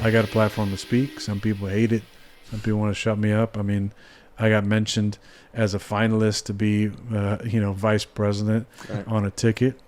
I got a platform to speak. Some people hate it. Some people want to shut me up. I mean, I got mentioned as a finalist to be, vice president on a ticket,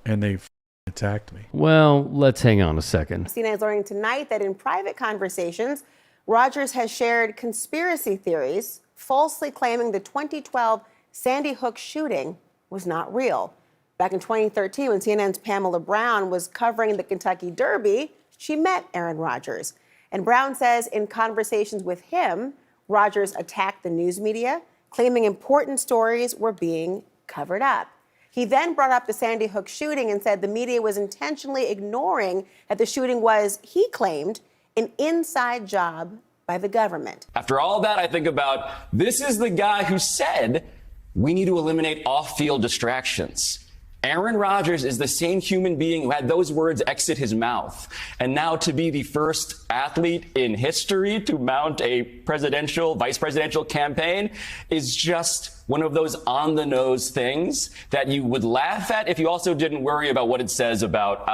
and they attacked me. Well, let's hang on a second. CNN is learning tonight that in private conversations, Rodgers has shared conspiracy theories, falsely claiming the 2012 Sandy Hook shooting was not real. Back in 2013, when CNN's Pamela Brown was covering the Kentucky Derby, she met Aaron Rodgers. And Brown says in conversations with him, Rodgers attacked the news media, claiming important stories were being covered up. He then brought up the Sandy Hook shooting and said the media was intentionally ignoring that the shooting was, he claimed, an inside job by the government. After all that, I think about this is the guy who said we need to eliminate off-field distractions. Aaron Rodgers is the same human being who had those words exit his mouth. And now to be the first athlete in history to mount a vice presidential campaign is just one of those on-the-nose things that you would laugh at if you also didn't worry about what it says about,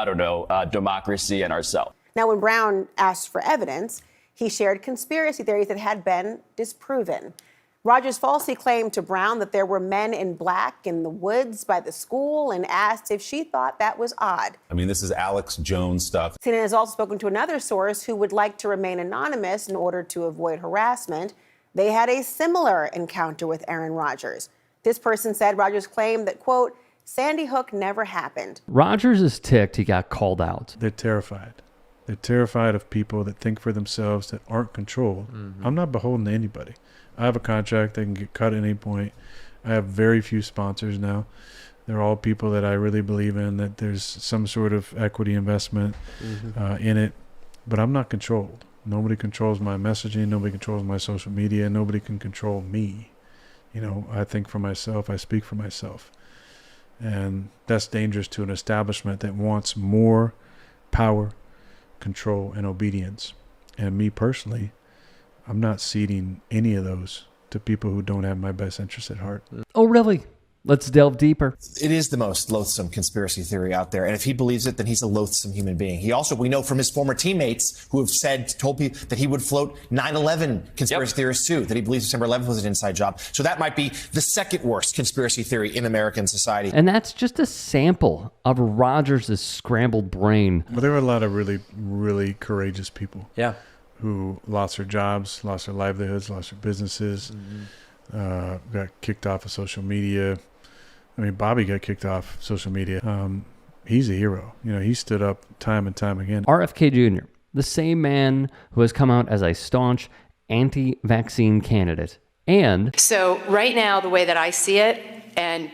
democracy and ourselves. Now, when Brown asked for evidence, he shared conspiracy theories that had been disproven. Rodgers falsely claimed to Brown that there were men in black in the woods by the school and asked if she thought that was odd. I mean, this is Alex Jones stuff. CNN has also spoken to another source who would like to remain anonymous in order to avoid harassment. They had a similar encounter with Aaron Rodgers. This person said Rodgers claimed that, quote, Sandy Hook never happened. Rodgers is ticked he got called out. They're terrified. They're terrified of people that think for themselves, that aren't controlled. Mm-hmm. I'm not beholden to anybody. I have a contract. I can get cut at any point. I have very few sponsors now. They're all people that I really believe in, that there's some sort of equity investment in it. But I'm not controlled. Nobody controls my messaging. Nobody controls my social media. Nobody can control me. I think for myself. I speak for myself. And that's dangerous to an establishment that wants more power, control, and obedience. And me personally, I'm not ceding any of those to people who don't have my best interests at heart. Oh, really? Let's delve deeper. It is the most loathsome conspiracy theory out there. And if he believes it, then he's a loathsome human being. We know from his former teammates who have told people that he would float 9/11 conspiracy theories too, that he believes December 11th was an inside job. So that might be the second worst conspiracy theory in American society. And that's just a sample of Rodgers' scrambled brain. Well, there were a lot of really, really courageous people. Yeah. Who lost their jobs, lost their livelihoods, lost their businesses, got kicked off of social media. I mean, Bobby got kicked off social media. He's a hero. He stood up time and time again. RFK Jr., the same man who has come out as a staunch anti-vaccine candidate. And so right now, the way that I see it, and,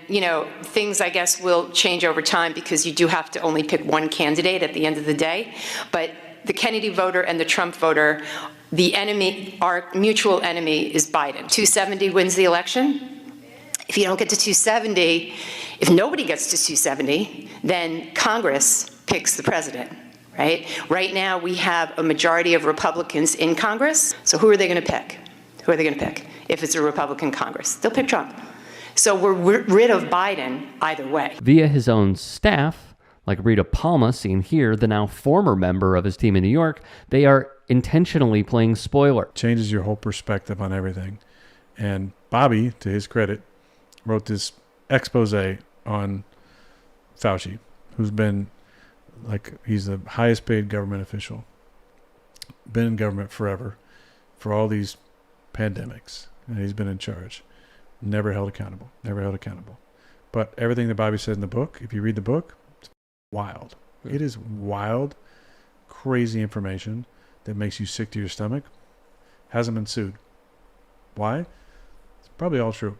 things, I guess, will change over time because you do have to only pick one candidate at the end of the day. But the Kennedy voter and the Trump voter, the enemy, our mutual enemy is Biden. 270 wins the election. If you don't get to 270, if nobody gets to 270, then Congress picks the president, right? Right now, we have a majority of Republicans in Congress. So who are they going to pick? Who are they going to pick if it's a Republican Congress? They'll pick Trump. So we're rid of Biden either way. Via his own staff, like Rita Palma, seen here, the now former member of his team in New York, they are intentionally playing spoiler. Changes your whole perspective on everything. And Bobby, to his credit, wrote this expose on Fauci, who's been, he's the highest paid government official, been in government forever, for all these pandemics, and he's been in charge. Never held accountable. But everything that Bobby said in the book, if you read the book, it's wild. It is wild, crazy information that makes you sick to your stomach. Hasn't been sued. Why? It's probably all true.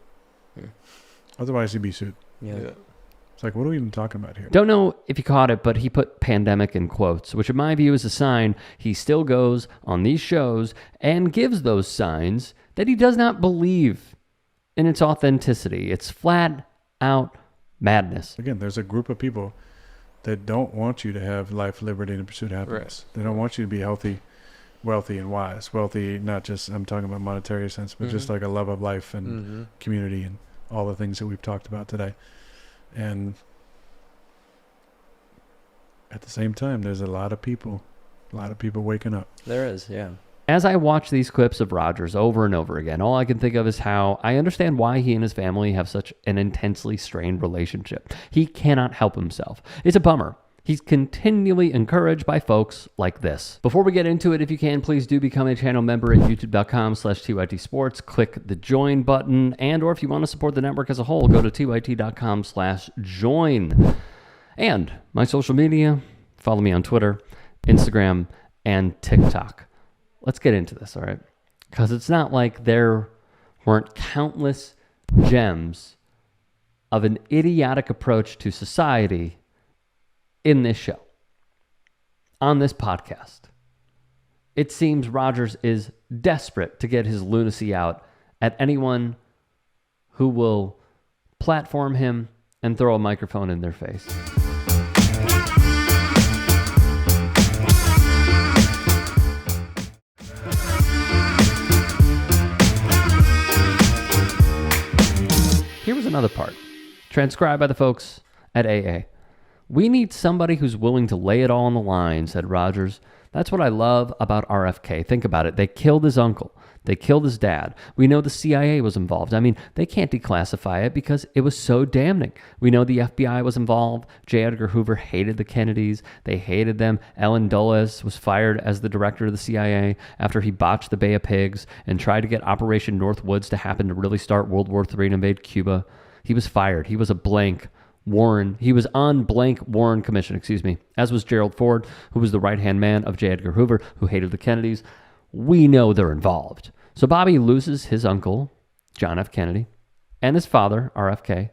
Otherwise, he'd be sued. Yeah. It's like, what are we even talking about here? Don't know if you caught it, but he put pandemic in quotes, which in my view is a sign he still goes on these shows and gives those signs that he does not believe in its authenticity. It's flat out madness. Again, there's a group of people that don't want you to have life, liberty, and pursuit of happiness. Right. They don't want you to be healthy, wealthy, and wise. Wealthy, not just, I'm talking about monetary sense, but just like a love of life and community and all the things that we've talked about today. And at the same time, there's a lot of people A lot of people waking up. There is, yeah. As I watch these clips of Rodgers over and over again, all I can think of is how I understand why he and his family have such an intensely strained relationship. He cannot help himself. It's a bummer. He's continually encouraged by folks like this. Before we get into it, if you can, please do become a channel member at youtube.com/TYT Sports. Click the join button. And or if you want to support the network as a whole, go to tyt.com/join. And my social media, follow me on Twitter, Instagram, and TikTok. Let's get into this, all right? Because it's not like there weren't countless gems of an idiotic approach to society in this show, on this podcast. It seems Rodgers is desperate to get his lunacy out at anyone who will platform him and throw a microphone in their face. Here was another part, transcribed by the folks at AA. We need somebody who's willing to lay it all on the line, said Rodgers. That's what I love about RFK. Think about it. They killed his uncle. They killed his dad. We know the CIA was involved. I mean, they can't declassify it because it was so damning. We know the FBI was involved. J. Edgar Hoover hated the Kennedys. They hated them. Ellen Dulles was fired as the director of the CIA after he botched the Bay of Pigs and tried to get Operation Northwoods to happen to really start World War III and invade Cuba. He was fired. He was a blank Warren. He was on blank Warren Commission, as was Gerald Ford, who was the right-hand man of J. Edgar Hoover, who hated the Kennedys. We know they're involved. So Bobby loses his uncle, John F. Kennedy, and his father, RFK.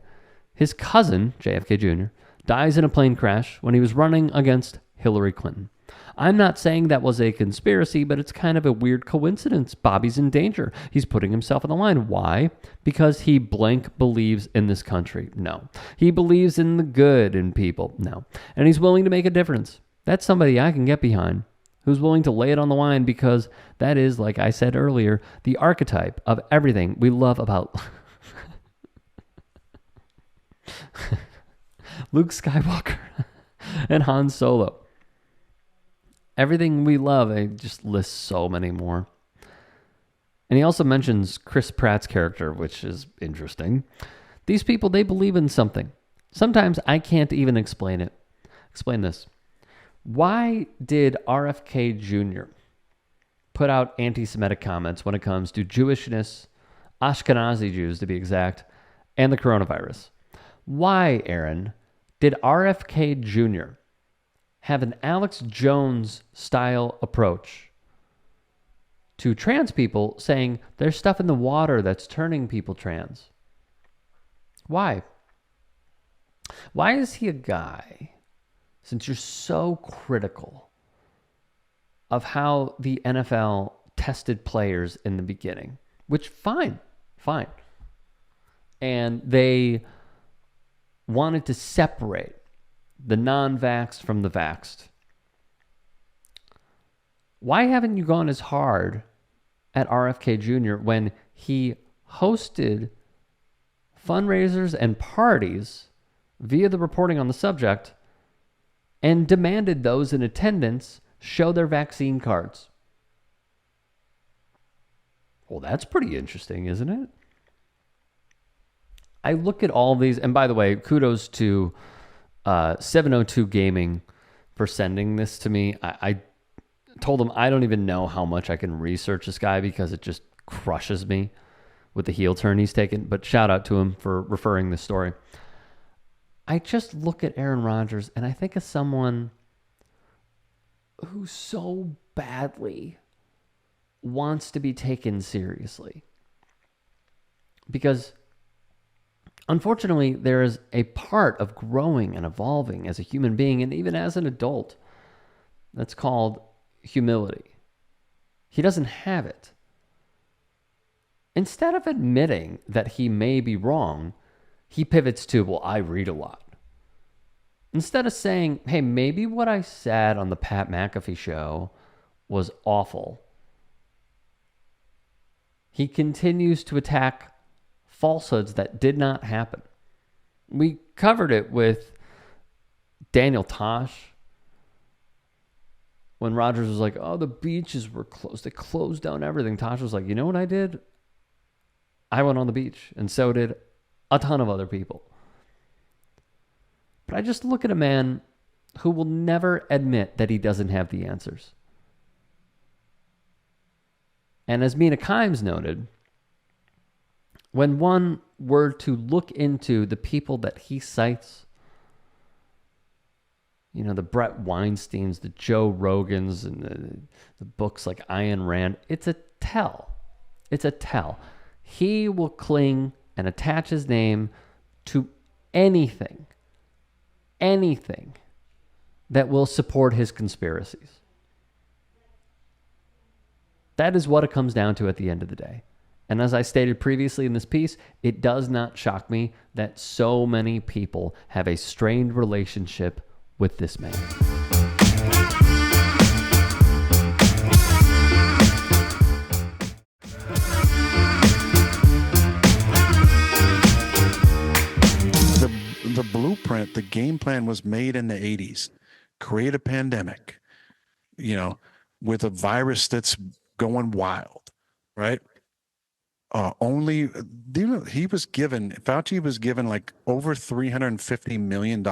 His cousin, JFK Jr., dies in a plane crash when he was running against Hillary Clinton. I'm not saying that was a conspiracy, but it's kind of a weird coincidence. Bobby's in danger. He's putting himself on the line. Why? Because he blank believes in this country. No. He believes in the good in people. No. And he's willing to make a difference. That's somebody I can get behind, who's willing to lay it on the line, because that is, like I said earlier, the archetype of everything we love about Luke Skywalker and Han Solo. Everything we love, I just list so many more. And he also mentions Chris Pratt's character, which is interesting. These people, they believe in something. Sometimes I can't even explain it. Explain this. Why did RFK Jr. put out anti-Semitic comments when it comes to Jewishness, Ashkenazi Jews to be exact, and the coronavirus? Why, Aaron, did RFK Jr. have an Alex Jones-style approach to trans people, saying there's stuff in the water that's turning people trans? Why? Why is he a guy, since you're so critical of how the NFL tested players in the beginning, which fine. And they wanted to separate the non-vaxxed from the vaxxed. Why haven't you gone as hard at RFK Jr. when he hosted fundraisers and parties via the reporting on the subject and demanded those in attendance show their vaccine cards? Well, that's pretty interesting, isn't it? I look at all these, and by the way, kudos to 702 Gaming for sending this to me. I told him I don't even know how much I can research this guy because it just crushes me with the heel turn he's taken. But shout out to him for referring this story. I just look at Aaron Rodgers and I think of someone who so badly wants to be taken seriously. Because unfortunately, there is a part of growing and evolving as a human being, and even as an adult, that's called humility. He doesn't have it. Instead of admitting that he may be wrong, he pivots to, well, I read a lot. Instead of saying, hey, maybe what I said on the Pat McAfee show was awful, he continues to attack falsehoods that did not happen. We covered it with Daniel Tosh when Rodgers was like, oh, the beaches were closed. They closed down everything. Tasha was like, you know what I did? I went on the beach, and so did a ton of other people. But I just look at a man who will never admit that he doesn't have the answers. And as Mina Kimes noted, when one were to look into the people that he cites, you know, the Brett Weinsteins, the Joe Rogans, and the books like Ayn Rand, it's a tell. It's a tell. He will cling and attach his name to anything that will support his conspiracies. That is what it comes down to at the end of the day. And as I stated previously in this piece, it does not shock me that so many people have a strained relationship with this man. The blueprint, the game plan was made in the 80s. Create a pandemic, you know, with a virus that's going wild, right? Fauci was given like over $350 million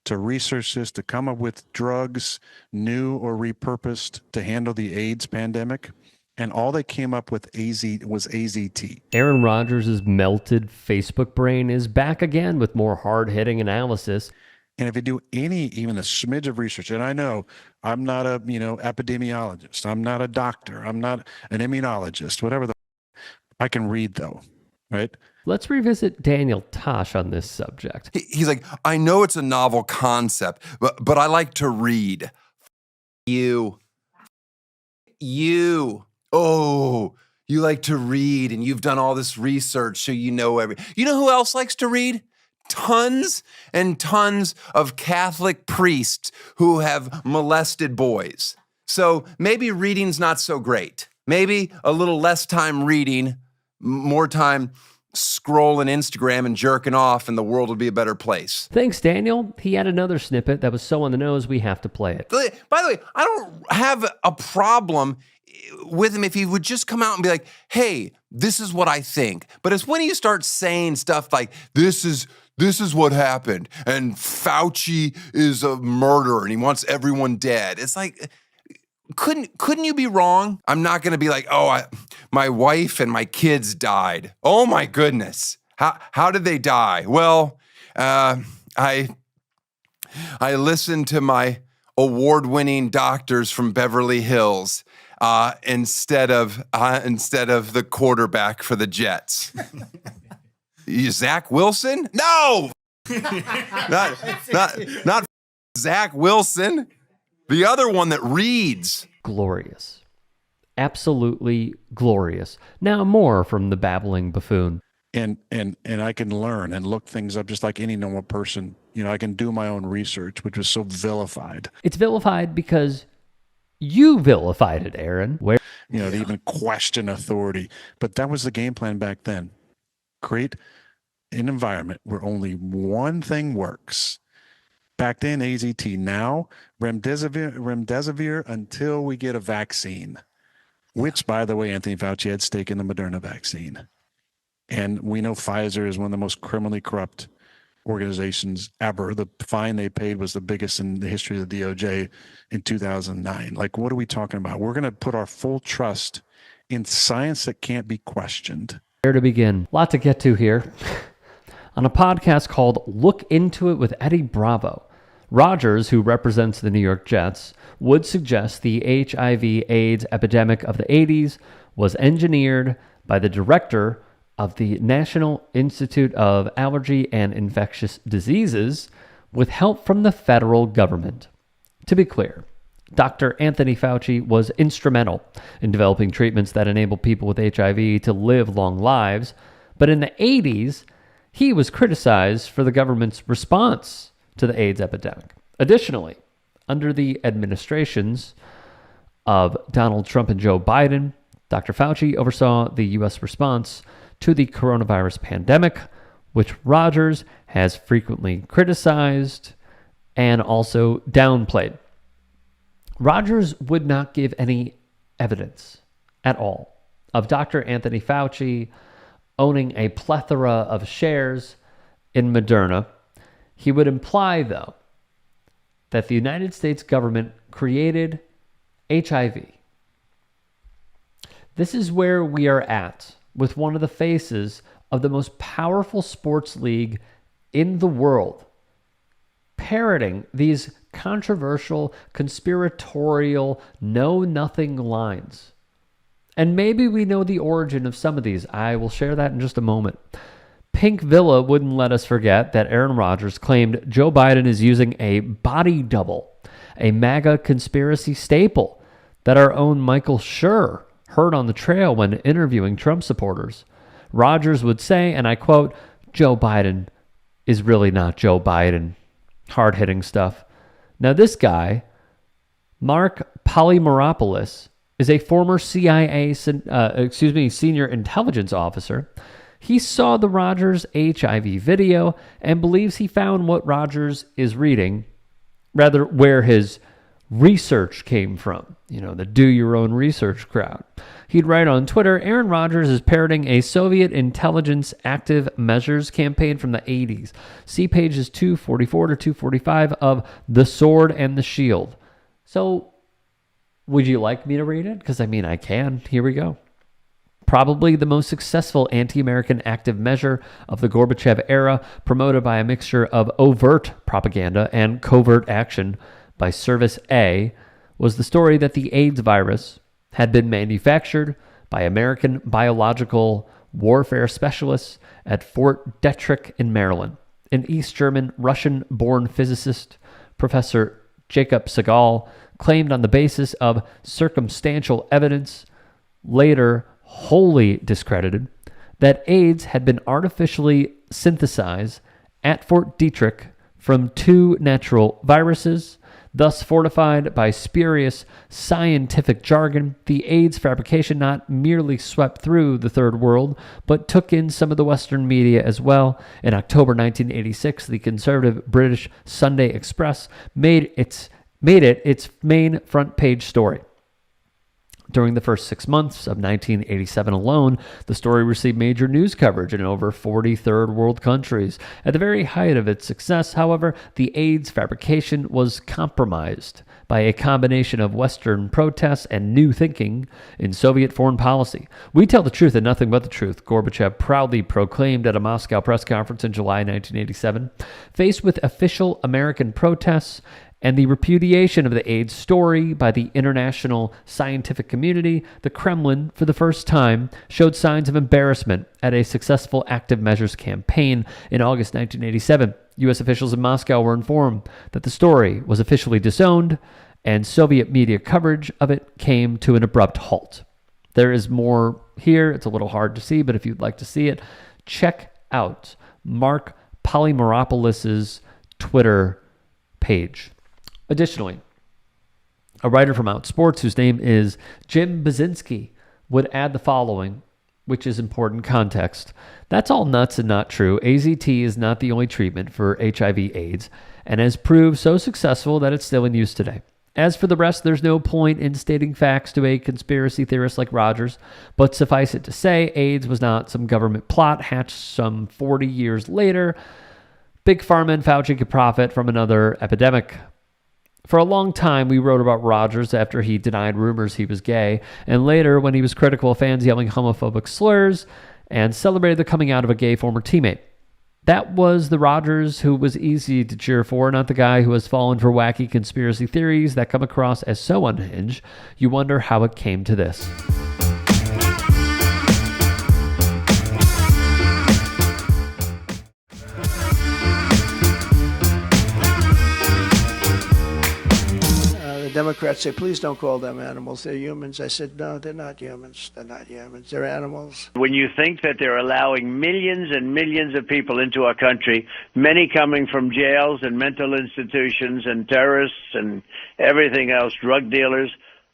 to research this, to come up with drugs, new or repurposed, to handle the AIDS pandemic. And all they came up with was AZT. Aaron Rodgers' melted Facebook brain is back again with more hard-hitting analysis. And if you do even a smidge of research, and I know I'm not a, epidemiologist, I'm not a doctor, I'm not an immunologist, whatever I can read though, right? Let's revisit Daniel Tosh on this subject. He's like, I know it's a novel concept, but I like to read. You. Oh, you like to read, and you've done all this research, so you know You know who else likes to read? Tons and tons of Catholic priests who have molested boys. So maybe reading's not so great. Maybe a little less time reading, more time scrolling Instagram and jerking off, and the world will be a better place. Thanks, Daniel. He had another snippet that was so on the nose, we have to play it. By the way, I don't have a problem with him if he would just come out and be like, hey, this is what I think. But it's when you start saying stuff like, this is what happened, and Fauci is a murderer and he wants everyone dead. It's like, couldn't you be wrong? I'm not going to be like, my wife and my kids died. Oh my goodness. How did they die? Well, I listened to my award-winning doctors from Beverly Hills instead of the quarterback for the Jets. Zach Wilson? No, not Zach Wilson. The other one that reads. Glorious. Absolutely glorious. Now more from the babbling buffoon. And I can learn and look things up just like any normal person. I can do my own research, which was so vilified. It's vilified because you vilified it, Aaron. To even question authority. But that was the game plan back then. Create an environment where only one thing works. Back then, AZT. Now, remdesivir until we get a vaccine, which, by the way, Anthony Fauci had stake in the Moderna vaccine. And we know Pfizer is one of the most criminally corrupt organizations ever. The fine they paid was the biggest in the history of the DOJ in 2009. Like, what are we talking about? We're going to put our full trust in science that can't be questioned. Where to begin? A lot to get to here. On a podcast called Look Into It with Eddie Bravo, Rodgers, who represents the New York Jets, would suggest the HIV/AIDS epidemic of the 80s was engineered by the director of the National Institute of Allergy and Infectious Diseases with help from the federal government. To be clear, Dr. Anthony Fauci was instrumental in developing treatments that enable people with HIV to live long lives, but in the 80s, he was criticized for the government's response to the AIDS epidemic. Additionally, under the administrations of Donald Trump and Joe Biden, Dr. Fauci oversaw the U.S. response to the coronavirus pandemic, which Rodgers has frequently criticized and also downplayed. Rodgers would not give any evidence at all of Dr. Anthony Fauci owning a plethora of shares in Moderna. He would imply, though, that the United States government created HIV. This is where we are at with one of the faces of the most powerful sports league in the world, parroting these controversial, conspiratorial, know-nothing lines. And maybe we know the origin of some of these. I will share that in just a moment. Pink Villa wouldn't let us forget that Aaron Rodgers claimed Joe Biden is using a body double, a MAGA conspiracy staple that our own Michael Schur heard on the trail when interviewing Trump supporters. Rodgers would say, and I quote, "Joe Biden is really not Joe Biden." Hard-hitting stuff. Now this guy, Mark Polymeropoulos, is a former CIA senior intelligence officer. He saw the Rodgers HIV video and believes he found what Rodgers is reading, rather where his research came from. You know, the do your own research crowd. He'd write on Twitter, Aaron Rodgers is parroting a Soviet intelligence active measures campaign from the 80s. See pages 244 to 245 of The Sword and the Shield. So, would you like me to read it? Because, I can. Here we go. Probably the most successful anti-American active measure of the Gorbachev era, promoted by a mixture of overt propaganda and covert action by Service A, was the story that the AIDS virus had been manufactured by American biological warfare specialists at Fort Detrick in Maryland. An East German, Russian-born physicist, Professor Jacob Segal, claimed on the basis of circumstantial evidence, later wholly discredited, that AIDS had been artificially synthesized at Fort Detrick from 2 natural viruses. Thus fortified by spurious scientific jargon, the AIDS fabrication not merely swept through the Third World, but took in some of the Western media as well. In October 1986, the conservative British Sunday Express made it its main front page story. During the first 6 months of 1987 alone, the story received major news coverage in over 40 third world countries. At the very height of its success, however, the AIDS fabrication was compromised by a combination of Western protests and new thinking in Soviet foreign policy. "We tell the truth and nothing but the truth," Gorbachev proudly proclaimed at a Moscow press conference in July 1987. Faced with official American protests and the repudiation of the AIDS story by the international scientific community, the Kremlin, for the first time, showed signs of embarrassment at a successful active measures campaign. In August 1987, U.S. officials in Moscow were informed that the story was officially disowned, and Soviet media coverage of it came to an abrupt halt. There is more here. It's a little hard to see, but if you'd like to see it, check out Mark Polymeropoulos' Twitter page. Additionally, a writer from Outsports, whose name is Jim Basinski, would add the following, which is important context. "That's all nuts and not true. AZT is not the only treatment for HIV/AIDS and has proved so successful that it's still in use today. As for the rest, there's no point in stating facts to a conspiracy theorist like Rodgers, but suffice it to say, AIDS was not some government plot hatched some 40 years later. Big Pharma and Fauci could profit from another epidemic. For a long time, we wrote about Rodgers after he denied rumors he was gay, and later when he was critical of fans yelling homophobic slurs and celebrated the coming out of a gay former teammate. That was the Rodgers who was easy to cheer for, not the guy who has fallen for wacky conspiracy theories that come across as so unhinged. You wonder how it came to this." Democrats say, please don't call them animals. They're humans. I said, no, they're not humans. They're not humans. They're animals. When you think that they're allowing millions and millions of people into our country, many coming from jails and mental institutions and terrorists and everything else, drug dealers,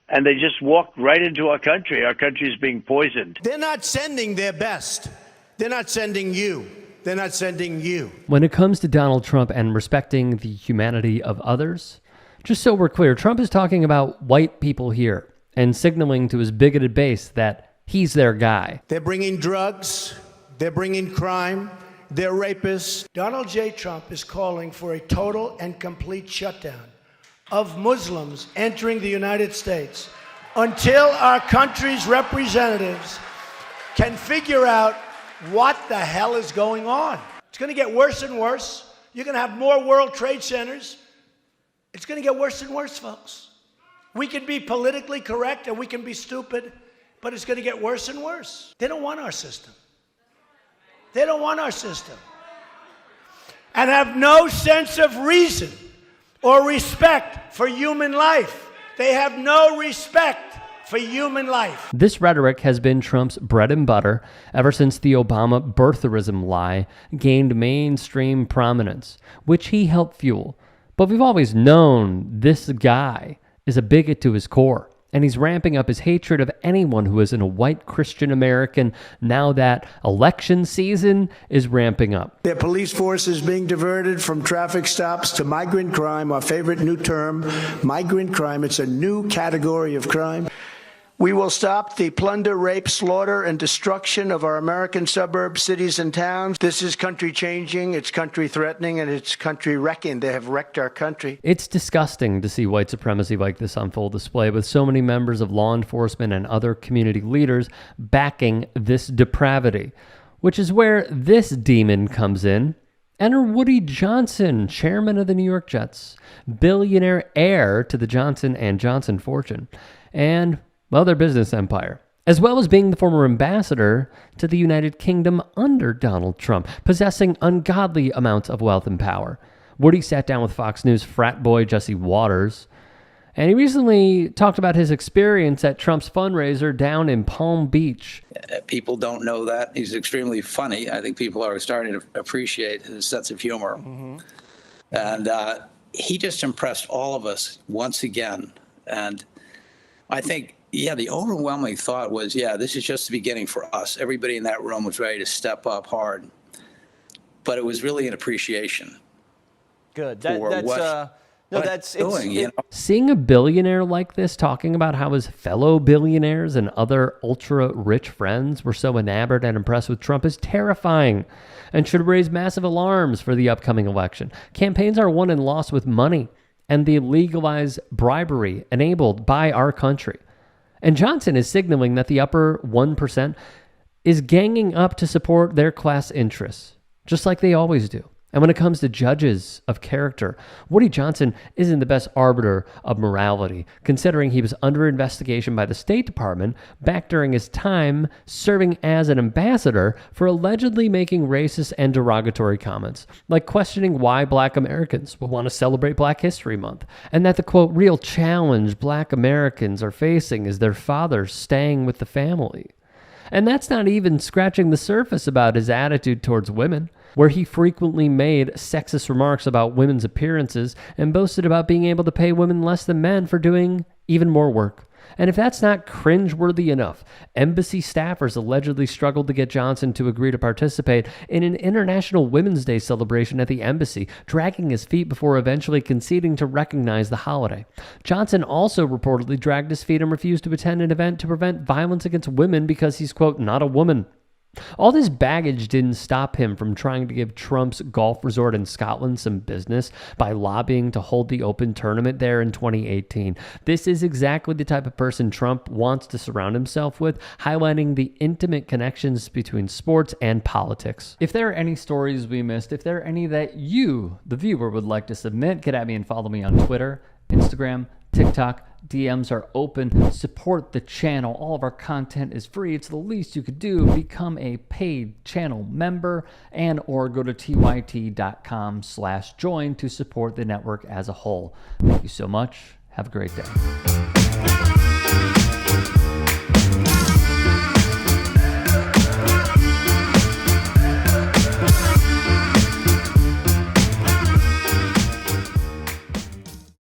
and they just walk right into our country. Our country is being poisoned. They're not sending their best. They're not sending you. They're not sending you. When it comes to Donald Trump and respecting the humanity of others, Just so we're clear, Trump is talking about white people here and signaling to his bigoted base that he's their guy. They're bringing drugs. They're bringing crime. They're rapists. Donald J. Trump is calling for a total and complete shutdown of Muslims entering the United States until our country's representatives can figure out what the hell is going on. It's going to get worse and worse. You're going to have more World Trade Centers. It's going to get worse and worse, folks. We can be politically correct and we can be stupid, but it's going to get worse and worse. They don't want our system. They don't want our system. And have no sense of reason or respect for human life. They have no respect for human life. This rhetoric has been Trump's bread and butter ever since the Obama birtherism lie gained mainstream prominence, which he helped fuel. But we've always known this guy is a bigot to his core, and he's ramping up his hatred of anyone who isn't a white Christian American now that election season is ramping up. Their police force is being diverted from traffic stops to migrant crime, our favorite new term, migrant crime. It's a new category of crime. We will stop the plunder, rape, slaughter, and destruction of our American suburbs, cities, and towns. This is country changing, it's country threatening, and it's country wrecking. They have wrecked our country. It's disgusting to see white supremacy like this on full display, with so many members of law enforcement and other community leaders backing this depravity, which is where this demon comes in. Enter Woody Johnson, chairman of the New York Jets, billionaire heir to the Johnson & Johnson fortune, and well, their business empire, as well as being the former ambassador to the United Kingdom under Donald Trump, possessing ungodly amounts of wealth and power. Woody sat down with Fox News frat boy Jesse Waters, and he recently talked about his experience at Trump's fundraiser down in Palm Beach. People don't know that. He's extremely funny. I think people are starting to appreciate his sense of humor. Mm-hmm. And he just impressed all of us once again. And I think, the overwhelming thought was, this is just the beginning for us. Everybody in that room was ready to step up hard. But it was really an appreciation. Good. Seeing a billionaire like this talking about how his fellow billionaires and other ultra-rich friends were so enamored and impressed with Trump is terrifying and should raise massive alarms for the upcoming election. Campaigns are won and lost with money and the legalized bribery enabled by our country. And Johnson is signaling that the upper 1% is ganging up to support their class interests, just like they always do. And when it comes to judges of character, Woody Johnson isn't the best arbiter of morality, considering he was under investigation by the State Department back during his time serving as an ambassador for allegedly making racist and derogatory comments, like questioning why Black Americans will want to celebrate Black History Month, and that the, quote, real challenge Black Americans are facing is their fathers staying with the family. And that's not even scratching the surface about his attitude towards women, where he frequently made sexist remarks about women's appearances and boasted about being able to pay women less than men for doing even more work. And if that's not cringeworthy enough, embassy staffers allegedly struggled to get Johnson to agree to participate in an International Women's Day celebration at the embassy, dragging his feet before eventually conceding to recognize the holiday. Johnson also reportedly dragged his feet and refused to attend an event to prevent violence against women because he's, quote, not a woman. All this baggage didn't stop him from trying to give Trump's golf resort in Scotland some business by lobbying to hold the Open tournament there in 2018. This is exactly the type of person Trump wants to surround himself with, highlighting the intimate connections between sports and politics. If there are any stories we missed, if there are any that you, the viewer, would like to submit, get at me and follow me on Twitter, Instagram, TikTok. DMs are open. Support the channel. All of our content is free. It's the least you could do. Become a paid channel member and or go to tyt.com/join to support the network as a whole. Thank you so much. Have a great day.